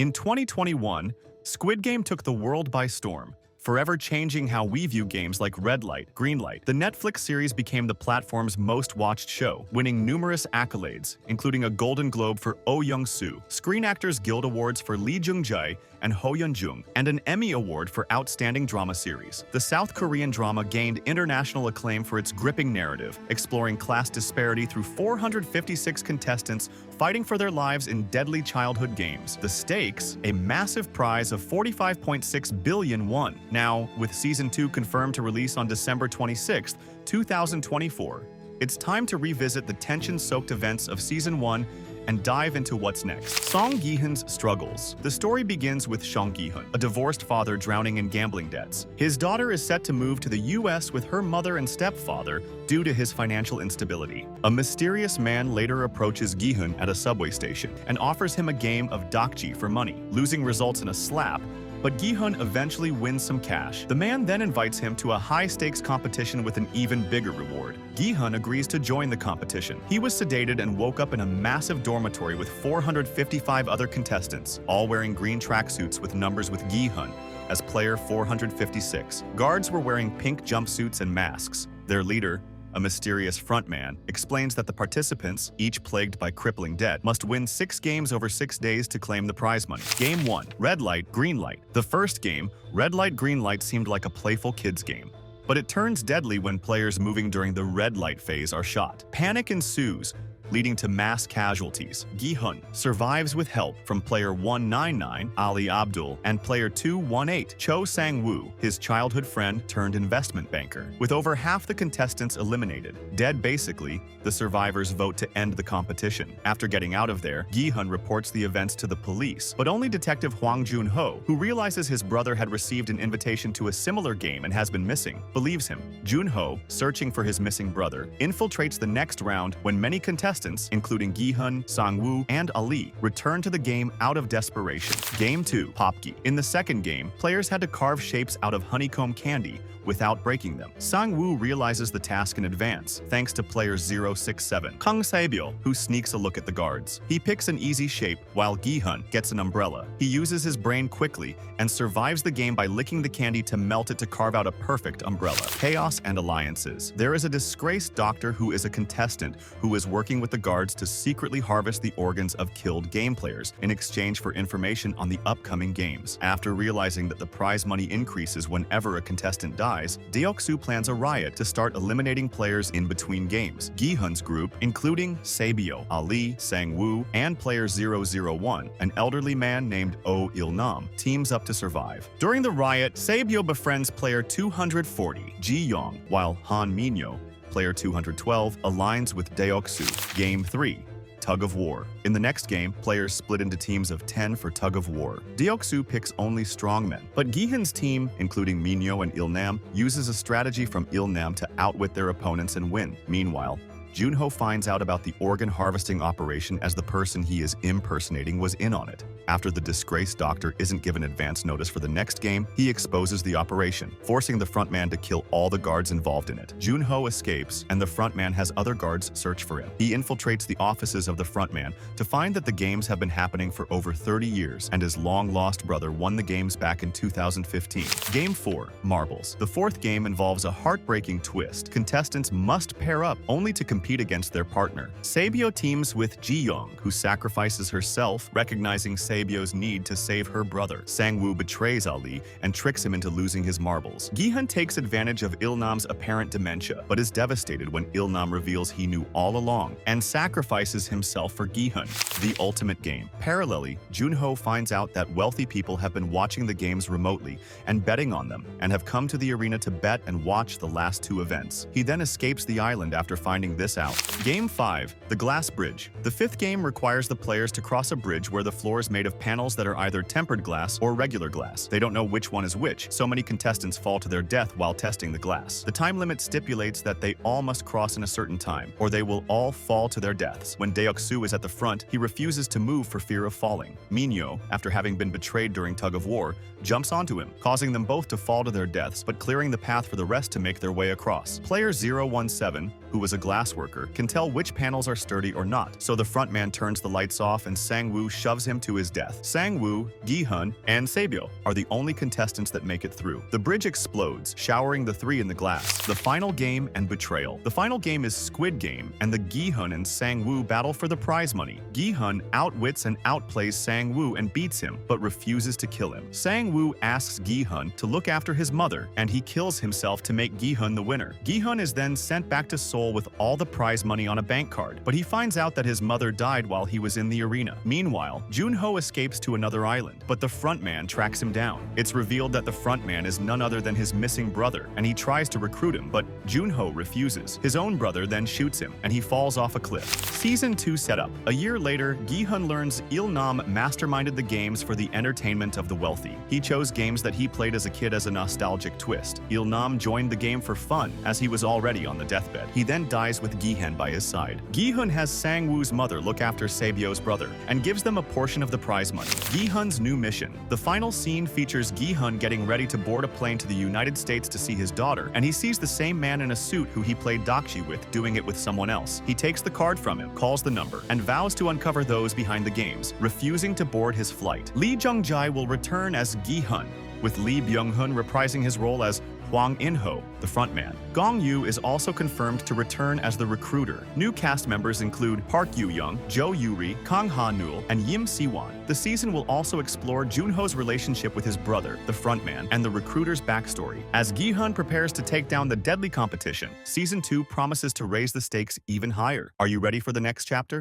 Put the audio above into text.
In 2021, Squid Game took the world by storm, forever changing how we view games like red light, green light. The Netflix series became the platform's most watched show, winning numerous accolades, including a Golden Globe for Oh Young-soo, Screen Actors Guild Awards for Lee Jung-jae and Ho Yeon-jung, and an Emmy Award for Outstanding Drama Series. The South Korean drama gained international acclaim for its gripping narrative, exploring class disparity through 456 contestants fighting for their lives in deadly childhood games. The stakes, a massive prize of 45.6 billion won. Now, with Season 2 confirmed to release on December 26, 2024, it's time to revisit the tension-soaked events of Season 1 and dive into what's next. Seong Gi-hun's struggles. The story begins with Seong Gi-hun, a divorced father drowning in gambling debts. His daughter is set to move to the US with her mother and stepfather due to his financial instability. A mysterious man later approaches Gi-hun at a subway station and offers him a game of dakji for money. Losing results in a slap, but Gi-hun eventually wins some cash. The man then invites him to a high-stakes competition with an even bigger reward. Gi-hun agrees to join the competition. He was sedated and woke up in a massive dormitory with 455 other contestants, all wearing green tracksuits with numbers with Gi-hun as player 456. Guards were wearing pink jumpsuits and masks. Their leader, a mysterious frontman, explains that the participants, each plagued by crippling debt, must win 6 games over 6 days to claim the prize money. Game 1. Red light, green light. The first game, red light, green light, seemed like a playful kids game, but it turns deadly when players moving during the red light phase are shot. Panic ensues, leading to mass casualties. Gi-hun survives with help from player 199, Ali Abdul, and player 218, Cho Sang-woo, his childhood friend turned investment banker. With over half the contestants eliminated, dead basically, the survivors vote to end the competition. After getting out of there, Gi-hun reports the events to the police, but only Detective Hwang Jun-ho, who realizes his brother had received an invitation to a similar game and has been missing, believes him. Jun-ho, searching for his missing brother, infiltrates the next round when many contestants, including Gi-hun, Sang-woo, and Ali, return to the game out of desperation. Game 2. Popgi. In the second game, players had to carve shapes out of honeycomb candy without breaking them. Sang-woo realizes the task in advance, thanks to player 067, Kang Se-byo, who sneaks a look at the guards. He picks an easy shape, while Gi-hun gets an umbrella. He uses his brain quickly and survives the game by licking the candy to melt it to carve out a perfect umbrella. Chaos and alliances. There is a disgraced doctor who is a contestant who is working with the guards to secretly harvest the organs of killed game players in exchange for information on the upcoming games. After realizing that the prize money increases whenever a contestant dies, Deok-soo plans a riot to start eliminating players in between games. Gi-hun's group, including Se-byo, Ali, Sang-woo, and player 001, an elderly man named Oh Il-nam, teams up to survive. During the riot, Se-byo befriends player 240, Gyu-young, while Han Minyo, player 212, aligns with Deok-soo. Game 3. Tug of War. In the next game, players split into teams of 10 for Tug of War. Deok-soo picks only strongmen, but Gi-hun's team, including Minyo and Il-nam, uses a strategy from Il-nam to outwit their opponents and win. Meanwhile, Jun-ho finds out about the organ harvesting operation as the person he is impersonating was in on it. After the disgraced doctor isn't given advance notice for the next game, he exposes the operation, forcing the frontman to kill all the guards involved in it. Jun-ho escapes, and the frontman has other guards search for him. He infiltrates the offices of the frontman to find that the games have been happening for over 30 years, and his long-lost brother won the games back in 2015. Game 4. Marbles. The fourth game involves a heartbreaking twist. Contestants must pair up only to compete against their partner. Se-byo teams with Gyu-young, who sacrifices herself, recognizing Se-byo's need to save her brother. Sang-woo betrays Ali and tricks him into losing his marbles. Gi-hun takes advantage of Il-nam's apparent dementia, but is devastated when Il-nam reveals he knew all along and sacrifices himself for Gi-hun. The ultimate game. Parallelly, Jun-ho finds out that wealthy people have been watching the games remotely and betting on them, and have come to the arena to bet and watch the last 2 events. He then escapes the island after finding this out. Game 5. The Glass Bridge. The fifth game requires the players to cross a bridge where the floor is made of panels that are either tempered glass or regular glass. They don't know which one is which, so many contestants fall to their death while testing the glass. The time limit stipulates that they all must cross in a certain time, or they will all fall to their deaths. When Deok-soo is at the front, he refuses to move for fear of falling. Minyo, after having been betrayed during Tug of War, jumps onto him, causing them both to fall to their deaths, but clearing the path for the rest to make their way across. Player 017, who was a glass worker, can tell which panels are sturdy or not, so the frontman turns the lights off and Sang-woo shoves him to his his death. Sang-woo, Gi-hun, and Saebyo are the only contestants that make it through. The bridge explodes, showering the three in the glass. The final game and betrayal. The final game is Squid Game, and the Gi-hun and Sang-woo battle for the prize money. Gi-hun outwits and outplays Sang-woo and beats him, but refuses to kill him. Sang-woo asks Gi-hun to look after his mother, and he kills himself to make Gi-hun the winner. Gi-hun is then sent back to Seoul with all the prize money on a bank card, but he finds out that his mother died while he was in the arena. Meanwhile, Jun-ho escapes to another island, but the frontman tracks him down. It's revealed that the frontman is none other than his missing brother, and he tries to recruit him, but Jun-ho refuses. His own brother then shoots him, and he falls off a cliff. Season 2 setup. A year later, Gi-hun learns Il-nam masterminded the games for the entertainment of the wealthy. He chose games that he played as a kid as a nostalgic twist. Il-nam joined the game for fun, as he was already on the deathbed. He then dies with Gi-hun by his side. Gi-hun has Sang-woo's mother look after Saebyo's brother, and gives them a portion of the prize money. Gi-hun's new mission. The final scene features Gi-hun getting ready to board a plane to the United States to see his daughter, and he sees the same man in a suit who he played Dakji with doing it with someone else. He takes the card from him, calls the number, and vows to uncover those behind the games, refusing to board his flight. Lee Jung-jae will return as Gi-hun, with Lee Byung-hun reprising his role as Hwang In-ho, the frontman. Gong-yoo is also confirmed to return as the recruiter. New cast members include Park Gyu-young, Jo Yuri, Kang Ha-neul, and Yim Si-wan. The season will also explore Jun-ho's relationship with his brother, the frontman, and the recruiter's backstory. As Gi-hun prepares to take down the deadly competition, Season 2 promises to raise the stakes even higher. Are you ready for the next chapter?